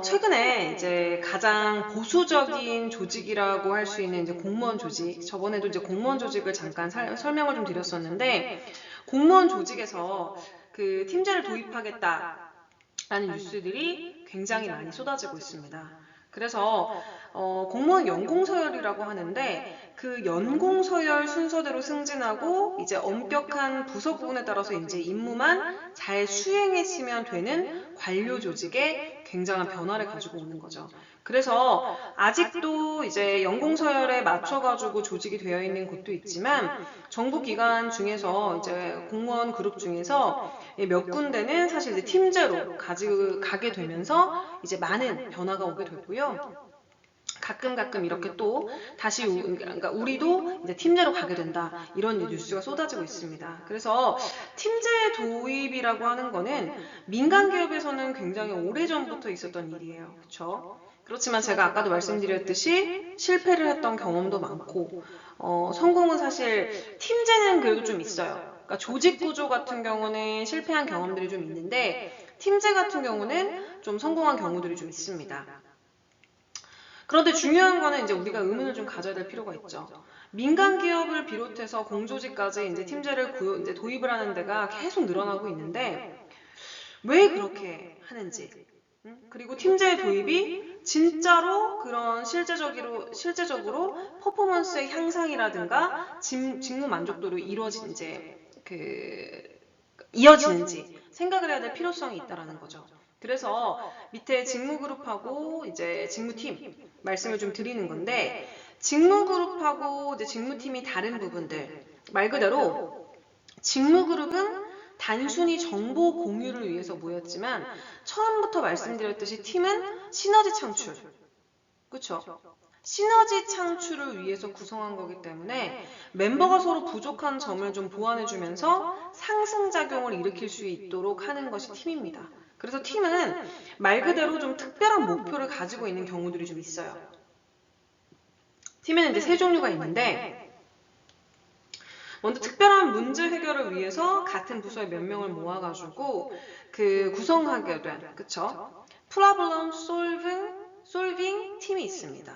최근에 이제 가장 보수적인 조직이라고 할 수 있는 이제 공무원 조직, 저번에도 이제 공무원 조직을 잠깐 설명을 좀 드렸었는데 공무원 조직에서 그 팀제를 도입하겠다라는 뉴스들이 굉장히 많이 쏟아지고 있습니다. 그래서 공무원 연공서열이라고 하는데 그 연공서열 순서대로 승진하고 이제 엄격한 부서 구분에 따라서 이제 임무만 잘 수행했으면 되는 관료 조직에 굉장한 변화를 가지고 오는 거죠. 그래서 아직도 이제 연공서열에 맞춰가지고 조직이 되어 있는 곳도 있지만 정부 기관 중에서 이제 공무원 그룹 중에서 몇 군데는 사실 이제 팀제로 가게 되면서 이제 많은 변화가 오게 되고요. 가끔 이렇게 또 다시 그러니까 우리도 이제 팀제로 가게 된다 이런 뉴스가 쏟아지고 있습니다. 그래서 팀제 도입이라고 하는 거는 민간 기업에서는 굉장히 오래전부터 있었던 일이에요. 그렇죠? 그렇지만 제가 아까도 말씀드렸듯이 실패를 했던 경험도 많고 성공은 사실 팀제는 그래도 좀 있어요. 그러니까 조직 구조 같은 경우는 실패한 경험들이 좀 있는데 팀제 같은 경우는 좀 성공한 경우들이 좀 있습니다. 그런데 중요한 거는 이제 우리가 의문을 좀 가져야 될 필요가 있죠. 민간 기업을 비롯해서 공조직까지 이제 팀제를 이제 도입을 하는 데가 계속 늘어나고 있는데 왜 그렇게 하는지. 그리고 팀제 도입이 진짜로 그런 실제적으로 퍼포먼스의 향상이라든가 직무 만족도로 이어지는지 생각을 해야 될 필요성이 있다라는 거죠. 그래서 밑에 직무그룹하고 이제 직무팀 말씀을 좀 드리는 건데 직무그룹하고 이제 직무팀이 다른 부분들 말 그대로 직무그룹은 단순히 정보 공유를 위해서 모였지만 처음부터 말씀드렸듯이 팀은 시너지 창출, 그렇죠? 시너지 창출을 위해서 구성한 거기 때문에 멤버가 서로 부족한 점을 좀 보완해주면서 상승작용을 일으킬 수 있도록 하는 것이 팀입니다. 그래서 팀은 말 그대로 좀 특별한 목표를 가지고 있는 경우들이 좀 있어요. 팀에는 이제 세 종류가 있는데 먼저 특별한 문제 해결을 위해서 같은 부서의 몇 명을 모아가지고 구성하게 된, 그쵸? Problem Solving 팀이 있습니다.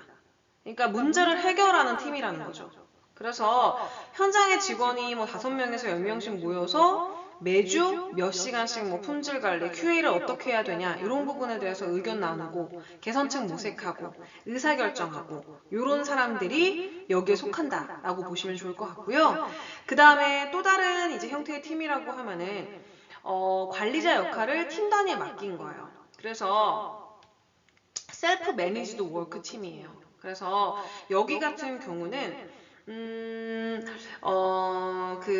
그러니까 문제를 해결하는 팀이라는 거죠. 그래서 현장의 직원이 뭐 5명에서 10명씩 모여서 매주 몇 시간씩 뭐 품질 관리, QA를 어떻게 해야 되냐 이런 부분에 대해서 의견 나누고 개선책 모색하고 의사결정하고 이런 사람들이 여기에 속한다라고 보시면 좋을 것 같고요. 그 다음에 또 다른 이제 형태의 팀이라고 하면은 관리자 역할을 팀 단위에 맡긴 거예요. 그래서 셀프 매니지드 워크 팀이에요. 그래서 여기 같은 경우는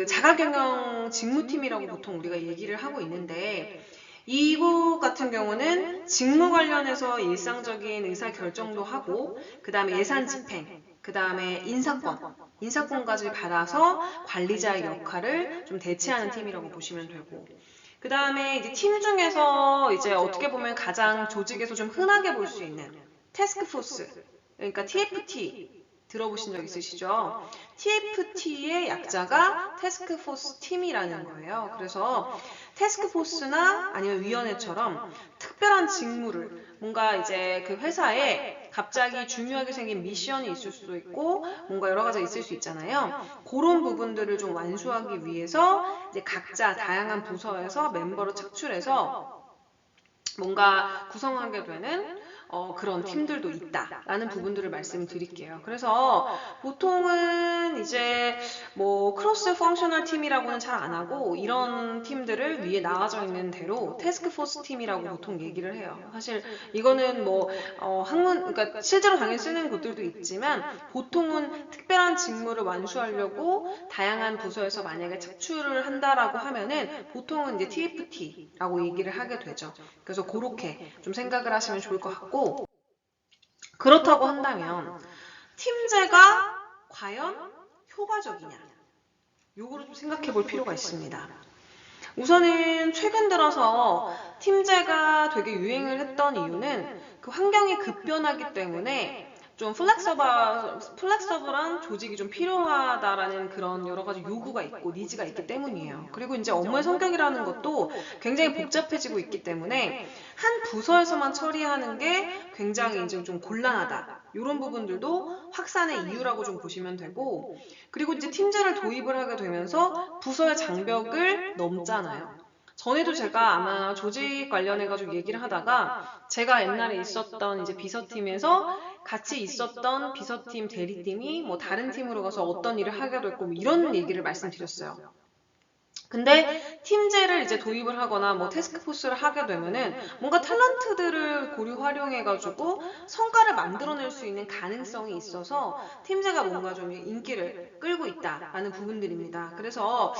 자가경영 직무팀이라고 보통 우리가 얘기를 하고 있는데 이곳 같은 경우는 직무 관련해서 일상적인 의사결정도 하고 그 다음에 예산 집행, 그 다음에 인사권까지 받아서 관리자의 역할을 좀 대체하는 팀이라고 보시면 되고 그 다음에 이제 팀 중에서 이제 어떻게 보면 가장 조직에서 좀 흔하게 볼 수 있는 태스크포스, 그러니까 TFT 들어보신 적 있으시죠? TFT의 약자가 태스크포스 팀이라는 거예요. 그래서 태스크포스나 아니면 위원회처럼 특별한 직무를 뭔가 이제 그 회사에 갑자기 중요하게 생긴 미션이 있을 수도 있고 뭔가 여러 가지가 있을 수 있잖아요. 그런 부분들을 좀 완수하기 위해서 이제 각자 다양한 부서에서 멤버를 착출해서 뭔가 구성하게 되는 그런 팀들도 있다라는 부분들을 말씀드릴게요. 그래서 보통은 이제 뭐 크로스 펑셔널 팀이라고는 잘 안 하고 이런 팀들을 위에 나와져 있는 대로 태스크포스 팀이라고 보통 얘기를 해요. 사실 이거는 뭐 그러니까 실제로 당연히 쓰는 곳들도 있지만 보통은 특별한 직무를 완수하려고 다양한 부서에서 만약에 착출을 한다라고 하면은 보통은 이제 TFT라고 얘기를 하게 되죠. 그래서 그렇게 좀 생각을 하시면 좋을 것 같고 그렇다고 한다면 팀제가 과연 효과적이냐 요거를 좀 생각해 볼 필요가 있습니다. 우선은 최근 들어서 팀제가 되게 유행을 했던 이유는 그 환경이 급변하기 때문에 좀 플렉서블한 조직이 좀 필요하다라는 그런 여러 가지 요구가 있고 니즈가 있기 때문이에요. 그리고 이제 업무의 성격이라는 것도 굉장히 복잡해지고 있기 때문에 한 부서에서만 처리하는 게 굉장히 이제 좀 곤란하다. 이런 부분들도 확산의 이유라고 좀 보시면 되고 그리고 이제 팀제를 도입을 하게 되면서 부서의 장벽을 넘잖아요. 전에도 제가 아마 조직 관련해가지고 얘기를 하다가 제가 옛날에 있었던 이제 비서팀에서 같이 있었던 비서팀 대리팀이 뭐 다른 팀으로 가서 어떤 일을 하게 됐고 뭐 이런 얘기를 말씀드렸어요. 근데 팀제를 이제 도입을 하거나 뭐 태스크포스를 하게 되면은 뭔가 탤런트들을 고루 활용해가지고 성과를 만들어낼 수 있는 가능성이 있어서 팀제가 뭔가 좀 인기를 끌고 있다라는 부분들입니다. 그래서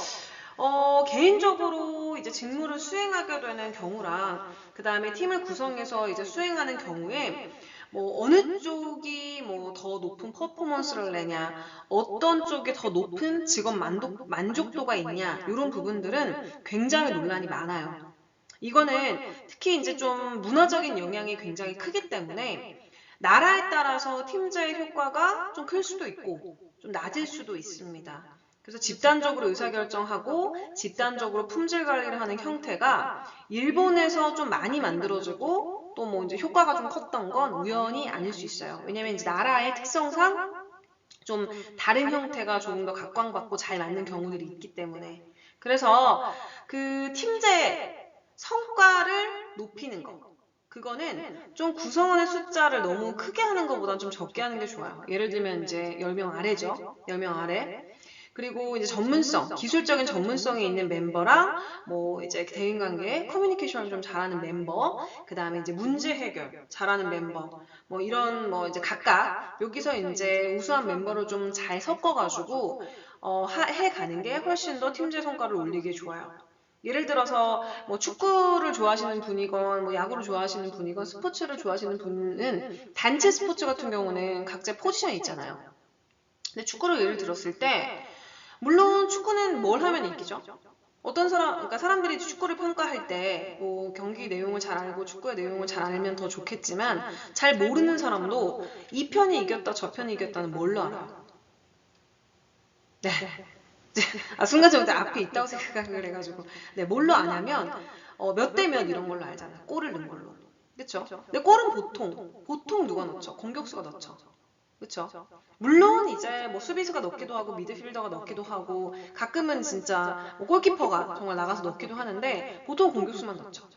개인적으로 이제 직무를 수행하게 되는 경우랑 그 다음에 팀을 구성해서 이제 수행하는 경우에 뭐 어느 쪽이 뭐 더 높은 퍼포먼스를 내냐, 어떤 쪽에 더 높은 직업 만족도가 있냐, 이런 부분들은 굉장히 논란이 많아요. 이거는 특히 이제 좀 문화적인 영향이 굉장히 크기 때문에 나라에 따라서 팀제의 효과가 좀 클 수도 있고 좀 낮을 수도 있습니다. 그래서 집단적으로 의사결정하고 집단적으로 품질 관리를 하는 형태가 일본에서 좀 많이 만들어지고 또 뭐 이제 효과가 좀 컸던 건 우연이 아닐 수 있어요. 왜냐면 이제 나라의 특성상 좀 다른 형태가 조금 더 각광받고 잘 맞는 경우들이 있기 때문에. 그래서 그 팀제 성과를 높이는 거. 그거는 좀 구성원의 숫자를 너무 크게 하는 것보다는 좀 적게 하는 게 좋아요. 예를 들면 이제 10명 아래죠. 10명 아래. 그리고 이제 전문성, 기술적인 전문성이 있는 멤버랑 뭐 이제 대인관계, 커뮤니케이션을 좀 잘하는 멤버, 그 다음에 이제 문제 해결 잘하는 멤버, 뭐 이런 뭐 이제 각각 여기서 이제 우수한 멤버를 좀 잘 섞어가지고 해가는 게 훨씬 더 팀제 성과를 올리기에 좋아요. 예를 들어서 뭐 축구를 좋아하시는 분이건 뭐 야구를 좋아하시는 분이건 스포츠를 좋아하시는 분은 단체 스포츠 같은 경우는 각자 포지션이 있잖아요. 근데 축구를 예를 들었을 때 물론 축구는 뭘 하면 이기죠? 어떤 사람, 그러니까 사람들이 축구를 평가할 때, 뭐, 경기 내용을 잘 알고 축구의 내용을 잘 알면 더 좋겠지만, 잘 모르는 사람도 이 편이 이겼다, 저 편이 이겼다는 뭘로 알아요? 네. 순간적으로 앞에 있다고 생각을 해가지고. 네, 뭘로 아냐면, 몇 대 몇 이런 걸로 알잖아요. 골을 넣은 걸로. 그쵸? 근데 골은 보통 누가 넣죠? 공격수가 넣죠. 그쵸? 물론 이제 뭐 수비수가 넣기도 하고 미드필더가 넣기도 하고 가끔은 진짜 뭐 골키퍼가 정말 나가서 넣기도 하는데 보통 공격수만 넣죠.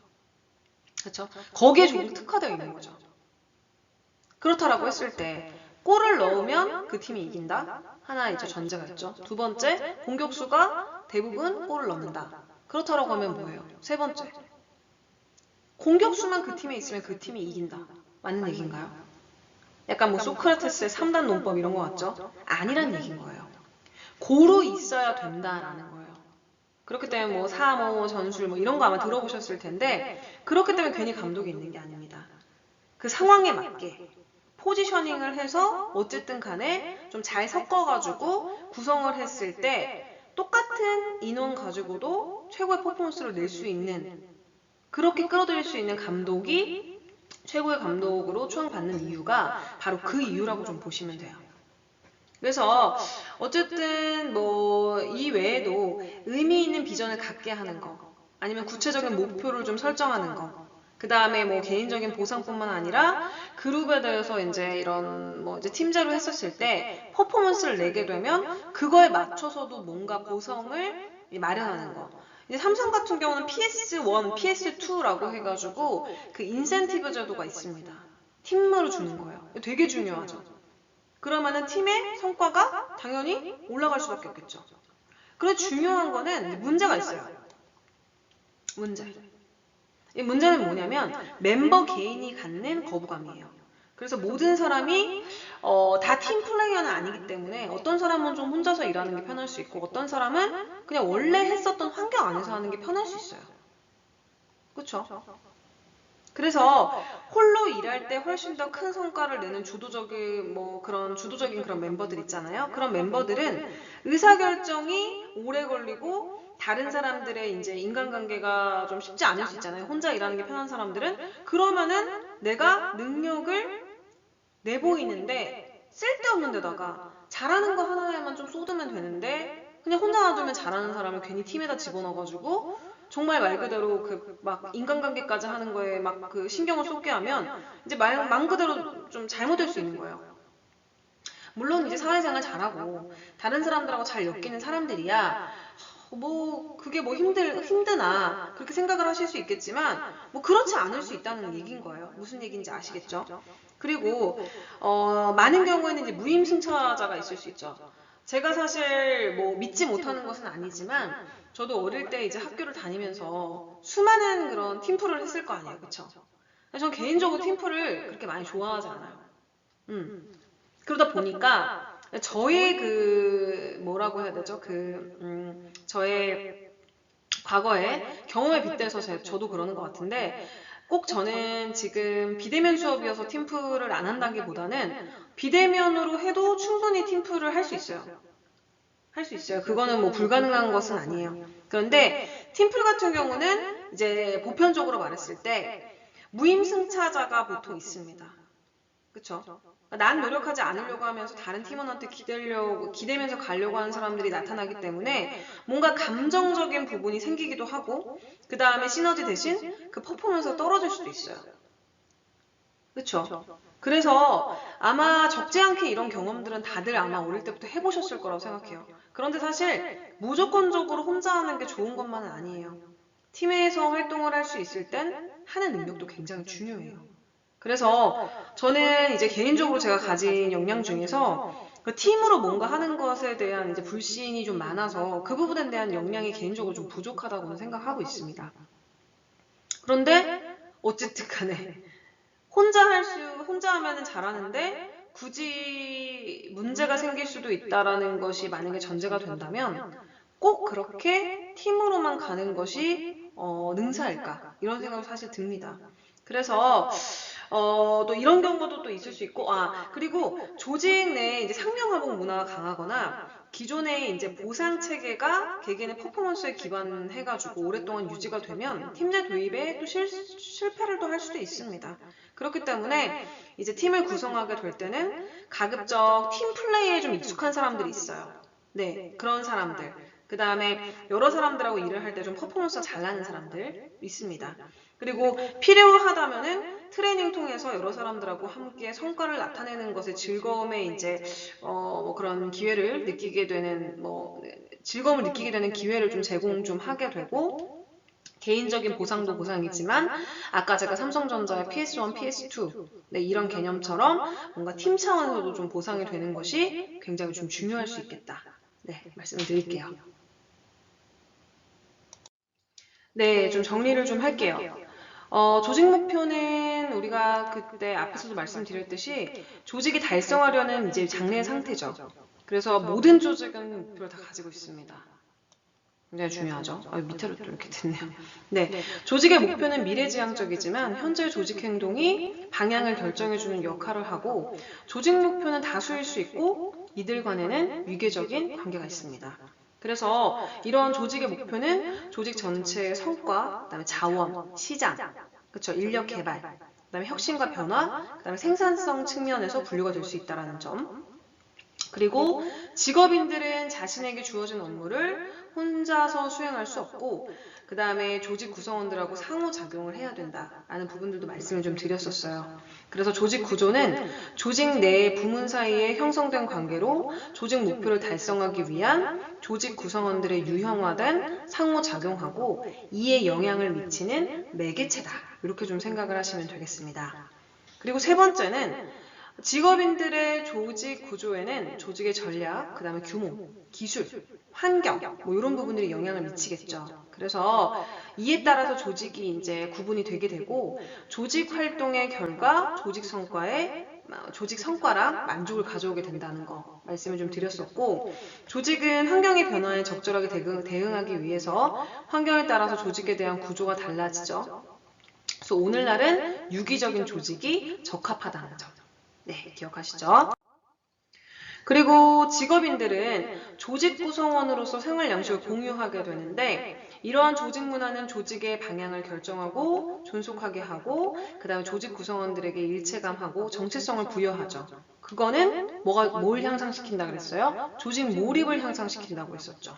그쵸? 거기에 조금 특화되어 있는 거죠. 그렇다라고 했을 때 골을 넣으면 그 팀이 이긴다? 하나 이제 전제가 있죠. 두 번째, 공격수가 대부분 골을 넣는다. 그렇다라고 하면 뭐예요? 세 번째, 공격수만 그 팀에 있으면 그 팀이 이긴다. 맞는 얘기인가요? 약간 뭐 소크라테스의 3단 논법 이런 거 같죠? 아니란 얘기인 거예요. 고루 있어야 된다라는 거예요. 그렇기 때문에 뭐 사모, 전술 뭐 이런 거 아마 들어보셨을 텐데 그렇기 때문에 괜히 감독이 있는 게 아닙니다. 그 상황에 맞게 포지셔닝을 해서 어쨌든 간에 좀 잘 섞어가지고 구성을 했을 때 똑같은 인원 가지고도 최고의 퍼포먼스를 낼 수 있는 그렇게 끌어들일 수 있는 감독이 최고의 감독으로 추앙받는 이유가 바로 그 이유라고 좀 보시면 돼요. 그래서 어쨌든 뭐 이 외에도 의미 있는 비전을 갖게 하는 거 아니면 구체적인 목표를 좀 설정하는 거 그 다음에 뭐 개인적인 보상뿐만 아니라 그룹에 대해서 이제 이런 뭐 이제 팀제로 했었을 때 퍼포먼스를 내게 되면 그거에 맞춰서도 뭔가 보상을 마련하는 거. 이제 삼성 같은 경우는 PS1, PS2라고 해가지고 그 인센티브 제도가 있습니다. 팀으로 주는 거예요. 되게 중요하죠. 그러면은 팀의 성과가 당연히 올라갈 수밖에 없겠죠. 그런데 중요한 거는 문제가 있어요. 문제. 이 문제는 뭐냐면 멤버 개인이 갖는 거부감이에요. 그래서 모든 사람이 다 팀 플레이어는 아니기 때문에 어떤 사람은 좀 혼자서 일하는 게 편할 수 있고 어떤 사람은 그냥 원래 했었던 환경 안에서 하는 게 편할 수 있어요. 그렇죠? 그래서 홀로 일할 때 훨씬 더 큰 성과를 내는 주도적인 그런 주도적인 그런 멤버들 있잖아요. 그런 멤버들은 의사결정이 오래 걸리고 다른 사람들의 이제 인간관계가 좀 쉽지 않을 수 있잖아요. 혼자 일하는 게 편한 사람들은 그러면은 내가 능력을 내보이는데 쓸데없는 데다가 잘하는 거 하나에만 좀 쏟으면 되는데 그냥 혼자 놔두면 잘하는 사람을 괜히 팀에다 집어넣어가지고 정말 말 그대로 그 막 인간관계까지 하는 거에 막 그 신경을 쏟게 하면 이제 말 그대로 좀 잘못될 수 있는 거예요. 물론 이제 사회생활 잘하고 다른 사람들하고 잘 엮이는 사람들이야 뭐 그게 뭐 힘드나 그렇게 생각을 하실 수 있겠지만 뭐 그렇지 않을 수 있다는 얘기인 거예요. 무슨 얘기인지 아시겠죠? 그리고 많은 경우에는 이제 무임승차자가 있을 수 있죠. 제가 사실 뭐 믿지 못하는 것은 아니지만 저도 어릴 때 이제 학교를 다니면서 수많은 그런 팀플을 했을 거 아니에요, 그쵸? 저는 개인적으로 팀플을 그렇게 많이 좋아하지 않아요. 그러다 보니까 저의 그 뭐라고 해야 되죠? 저의 과거의 경험에 빗대서 저도 그러는 것 같은데 꼭 저는 지금 비대면 수업이어서 팀플을 안 한다기보다는 비대면으로 해도 충분히 팀플을 할 수 있어요. 할 수 있어요. 그거는 뭐 불가능한 것은 아니에요. 그런데 팀플 같은 경우는 이제 보편적으로 말했을 때 무임승차자가 보통 있습니다. 그쵸? 난 노력하지 않으려고 하면서 다른 팀원한테 기대면서 가려고 하는 사람들이 나타나기 때문에 뭔가 감정적인 부분이 생기기도 하고 그 다음에 시너지 대신 그 퍼포먼스가 떨어질 수도 있어요. 그쵸? 그래서 아마 적지 않게 이런 경험들은 다들 아마 어릴 때부터 해보셨을 거라고 생각해요. 그런데 사실 무조건적으로 혼자 하는 게 좋은 것만은 아니에요. 팀에서 활동을 할 수 있을 땐 하는 능력도 굉장히 중요해요. 그래서 저는 이제 개인적으로 제가 가진 역량 중에서 그 팀으로 뭔가 하는 것에 대한 이제 불신이 좀 많아서 그 부분에 대한 역량이 개인적으로 좀 부족하다고는 생각하고 있습니다. 그런데 어쨌든 간에 혼자 하면은 잘하는데 굳이 문제가 생길 수도 있다라는 것이 만약에 전제가 된다면 꼭 그렇게 팀으로만 가는 것이 능사일까? 이런 생각이 사실 듭니다. 그래서 또 이런 경우도 또 있을 수 있고, 그리고 조직 내에 이제 상명하복 문화가 강하거나 기존의 이제 보상 체계가 개개인의 퍼포먼스에 기반해가지고 오랫동안 유지가 되면 팀 내 도입에 또 실패를 또 할 수도 있습니다. 그렇기 때문에 이제 팀을 구성하게 될 때는 가급적 팀 플레이에 좀 익숙한 사람들이 있어요. 네, 그런 사람들. 그 다음에 여러 사람들하고 일을 할 때 좀 퍼포먼스가 잘 나는 사람들 있습니다. 그리고 필요하다면은 트레이닝 통해서 여러 사람들하고 함께 성과를 나타내는 것의 즐거움에 이제 뭐 그런 기회를 느끼게 되는 즐거움을 느끼게 되는 기회를 좀 제공 좀 하게 되고 개인적인 보상도 보상이지만 아까 제가 삼성전자의 PS1, PS2 네, 이런 개념처럼 뭔가 팀 차원에서도 좀 보상이 되는 것이 굉장히 좀 중요할 수 있겠다. 네, 말씀을 드릴게요. 네, 좀 정리를 좀 할게요. 조직 목표는 우리가 그때 앞에서도 말씀드렸듯이 조직이 달성하려는 이제 장래 상태죠. 그래서 모든 조직은 목표를 다 가지고 있습니다. 굉장히 중요하죠. 밑으로 또 이렇게 됐네요. 네, 조직의 목표는 미래지향적이지만 현재 조직 행동이 방향을 결정해주는 역할을 하고 조직 목표는 다수일 수 있고 이들 간에는 위계적인 관계가 있습니다. 그래서 이런 조직의 목표는 조직 전체의 성과, 그다음에 자원, 시장, 그렇죠, 인력 개발, 그다음에 혁신과 변화, 그다음에 생산성 측면에서 분류가 될 수 있다는 점. 그리고 직업인들은 자신에게 주어진 업무를 혼자서 수행할 수 없고 그 다음에 조직 구성원들하고 상호작용을 해야 된다라는 부분들도 말씀을 좀 드렸었어요. 그래서 조직 구조는 조직 내 부문 사이에 형성된 관계로 조직 목표를 달성하기 위한 조직 구성원들의 유형화된 상호작용하고 이에 영향을 미치는 매개체다. 이렇게 좀 생각을 하시면 되겠습니다. 그리고 세 번째는 직업인들의 조직 구조에는 조직의 전략, 그 다음에 규모, 기술, 환경, 뭐 이런 부분들이 영향을 미치겠죠. 그래서 이에 따라서 조직이 이제 구분이 되게 되고 조직 활동의 결과 조직 성과랑 만족을 가져오게 된다는 거 말씀을 좀 드렸었고 조직은 환경의 변화에 적절하게 대응하기 위해서 환경에 따라서 조직에 대한 구조가 달라지죠. 그래서 오늘날은 유기적인 조직이 적합하다는 점. 네, 기억하시죠? 그리고 직업인들은 조직 구성원으로서 생활 양식을 공유하게 되는데 이러한 조직 문화는 조직의 방향을 결정하고 존속하게 하고 그 다음에 조직 구성원들에게 일체감하고 정체성을 부여하죠. 그거는 뭘 향상시킨다 그랬어요? 조직 몰입을 향상시킨다고 했었죠.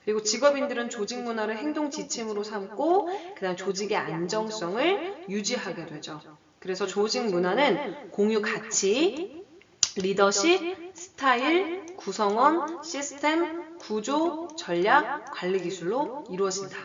그리고 직업인들은 조직 문화를 행동 지침으로 삼고 그 다음 조직의 안정성을 유지하게 되죠. 그래서 조직 문화는 공유 가치, 리더십, 스타일, 구성원, 시스템, 구조, 전략, 관리 기술로 이루어진다.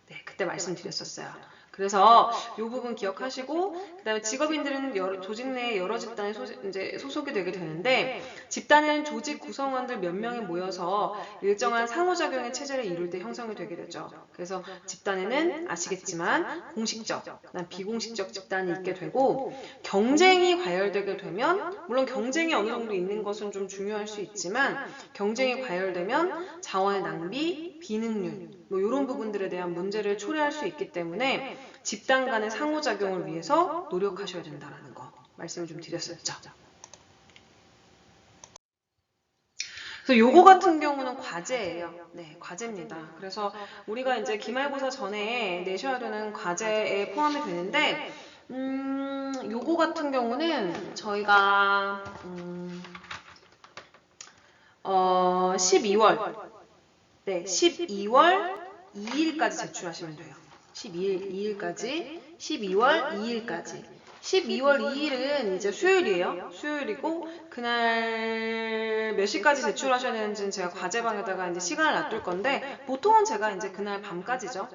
네, 그때 말씀드렸었어요. 그래서 이 부분 기억하시고, 그 다음에 직업인들은 조직 내 여러 집단에 이제 소속이 되게 되는데, 집단은 조직 구성원들 몇 명이 모여서 일정한 상호작용의 체제를 이룰 때 형성이 되게 되죠. 그래서 집단에는 아시겠지만 공식적, 비공식적 집단이 있게 되고, 경쟁이 과열되게 되면, 물론 경쟁이 어느 정도 있는 것은 좀 중요할 수 있지만, 경쟁이 과열되면 자원의 낭비, 비능률, 뭐 이런 부분들에 대한 문제를 초래할 수 있기 때문에 집단 간의 상호작용을 위해서 노력하셔야 된다는 거 말씀을 좀 드렸었죠. 그래서 요거 같은 경우는 과제예요. 네, 과제입니다. 그래서 우리가 이제 기말고사 전에 내셔야 되는 과제에 포함이 되는데, 요거 같은 경우는 저희가 12월 네, 12월 2일까지 제출하시면 돼요. 12월 2일까지. 12월 2일은 이제 수요일이에요. 수요일이고, 그날 몇 시까지 제출하셔야 되는지는 제가 과제방에다가 이제 시간을 놔둘 건데, 보통은 제가 이제 그날 밤까지죠.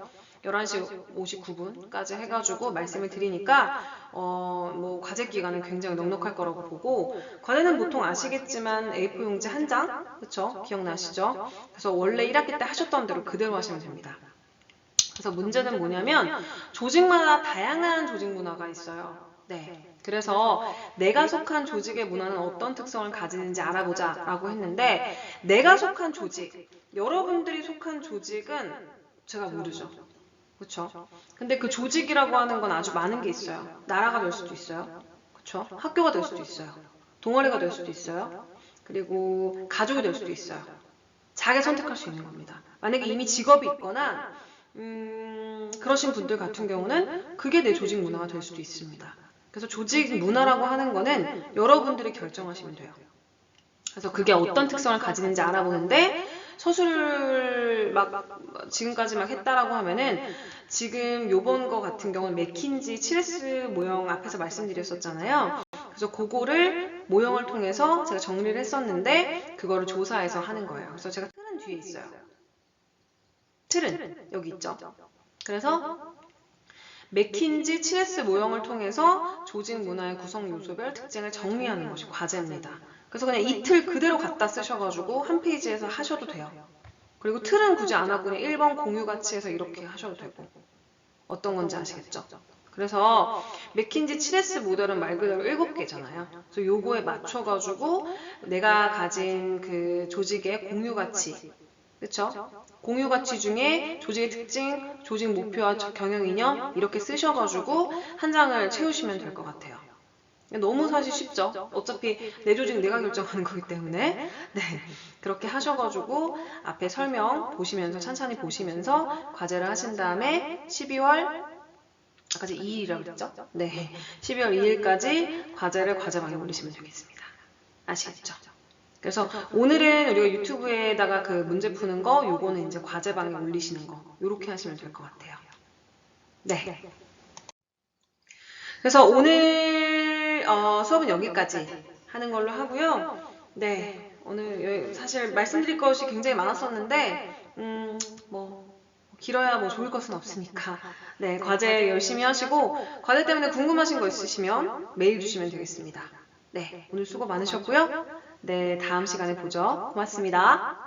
11시 59분까지 해가지고 말씀을 드리니까, 뭐, 과제 기간은 굉장히 넉넉할 거라고 보고, 과제는 보통 아시겠지만 A4 용지 한 장, 그쵸? 기억나시죠? 그래서 원래 1학기 때 하셨던 대로 그대로 하시면 됩니다. 그래서 문제는 뭐냐면, 조직마다 다양한 조직 문화가 있어요. 네. 그래서 내가 속한 조직의 문화는 어떤 특성을 가지는지 알아보자 라고 했는데, 내가 속한 조직, 여러분들이 속한 조직은 제가 모르죠. 그렇죠? 근데 그 조직이라고 하는 건 아주 많은 게 있어요. 나라가 될 수도 있어요. 그렇죠? 학교가 될 수도 있어요. 동아리가 될 수도 있어요. 그리고 가족이 될 수도 있어요. 자기 선택할 수 있는 겁니다. 만약에 이미 직업이 있거나 그러신 분들 같은 경우는 그게 내 조직 문화가 될 수도 있습니다. 그래서 조직 문화라고 하는 거는 여러분들이 결정하시면 돼요. 그래서 그게 어떤 특성을 가지는지 알아보는데, 서술을 지금까지 했다라고 하면은, 지금 요번 거 같은 경우는 맥킨지 7S 모형 앞에서 말씀드렸었잖아요. 그래서 그거를 모형을 통해서 제가 정리를 했었는데, 그거를 조사해서 하는 거예요. 그래서 제가 틀은 뒤에 있어요. 틀은 여기 있죠. 그래서 맥킨지 7S 모형을 통해서 조직 문화의 구성 요소별 특징을 정리하는 것이 과제입니다. 그래서 그냥 이 틀 그대로 갖다 쓰셔가지고 한 페이지에서 하셔도 돼요. 그리고 틀은 굳이 안 하고 그냥 1번 공유 가치에서 이렇게 하셔도 되고. 어떤 건지 아시겠죠? 그래서 맥킨지 7S 모델은 말 그대로 7개잖아요. 그래서 요거에 맞춰가지고 내가 가진 그 조직의 공유 가치, 그쵸? 공유 가치 중에 조직의 특징, 조직 목표와 경영 이념 이렇게 쓰셔가지고 한 장을 채우시면 될 것 같아요. 너무 사실 쉽죠? 어차피 내 조직 내가 결정하는 거기 때문에 네, 그렇게 하셔가지고 앞에 설명 보시면서 천천히 보시면서 과제를 하신 다음에 12월 아까지 2일이라고 그랬죠? 네, 12월 2일까지 과제를 과제방에 올리시면 되겠습니다. 아시겠죠? 그래서 오늘은 우리가 유튜브에다가 그 문제 푸는 거, 요거는 이제 과제방에 올리시는 거, 요렇게 하시면 될 것 같아요. 네. 그래서 오늘 수업은 여기까지 하는 걸로 하고요. 네, 오늘 사실 말씀드릴 것이 굉장히 많았었는데, 뭐 길어야 뭐 좋을 것은 없으니까. 네, 과제 열심히 하시고 과제 때문에 궁금하신 거 있으시면 메일 주시면 되겠습니다. 네, 오늘 수고 많으셨고요. 네, 다음 시간에 보죠. 고맙습니다.